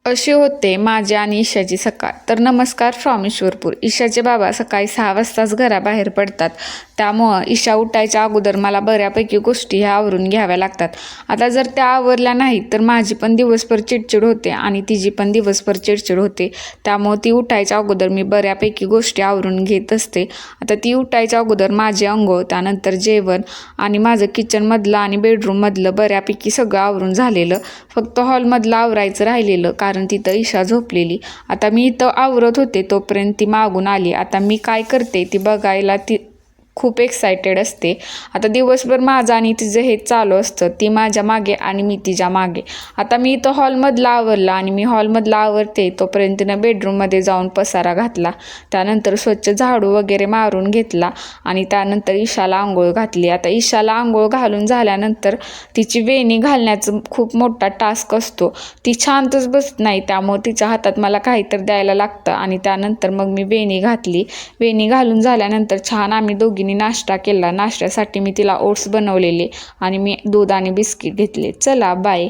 अशी होते माझी आणि ईशाची सकाळ. तर नमस्कार फ्रॉम ईश्वरपूर. ईशाचे बाबा सकाळी 6 वाजताच घराबाहेर पडतात. त्यामुळं ईशा उठायच्या अगोदर मला बऱ्यापैकी गोष्टी ह्या आवरून घ्याव्या लागतात. आता जर त्या आवरल्या नाहीत तर माझी पण दिवसभर चिडचिड होते आणि तिची पण दिवसभर चिडचिड होते. त्यामुळं ती उठायच्या अगोदर मी बऱ्यापैकी गोष्टी आवरून घेत असते. आता ती उठायच्या अगोदर माझी अंघोळ, त्यानंतर जेवण आणि माझं किचनमधलं आणि बेडरूममधलं बऱ्यापैकी सगळं आवरून झालेलं. फक्त हॉलमधलं आवरायचं राहिलेलं, कारण तिथं ईशा झोपलेली. आता मी इथं आवरत होते तोपर्यंत ती मागून आली. आता मी काय करते ती बघायला ती खूप एक्सायटेड असते. आता दिवसभर माझं आणि तिचं हे चालू असतं, ती माझ्या मागे आणि मी तिच्या मागे. आता मी इथं हॉलमधला आवरला आणि मी हॉलमधला आवरते तोपर्यंत तिनं बेडरूममध्ये जाऊन पसारा घातला. त्यानंतर स्वच्छ झाडू वगैरे मारून घेतला आणि त्यानंतर ईशाला आंघोळ घातली. आता ईशाला आंघोळ घालून झाल्यानंतर तिची वेणी घालण्याचं खूप मोठा टास्क असतो. ती शांतच बसत नाही, त्यामुळे तिच्या हातात मला काहीतरी द्यायला लागतं आणि त्यानंतर मग मी वेणी घातली. वेणी घालून झाल्यानंतर छान आम्ही दोघींनी नाश्ता केला. नाश्त्यासाठी मी तिला ओट्स बनवलेले आणि मी दूध आणि बिस्किट घेतले. चला बाय.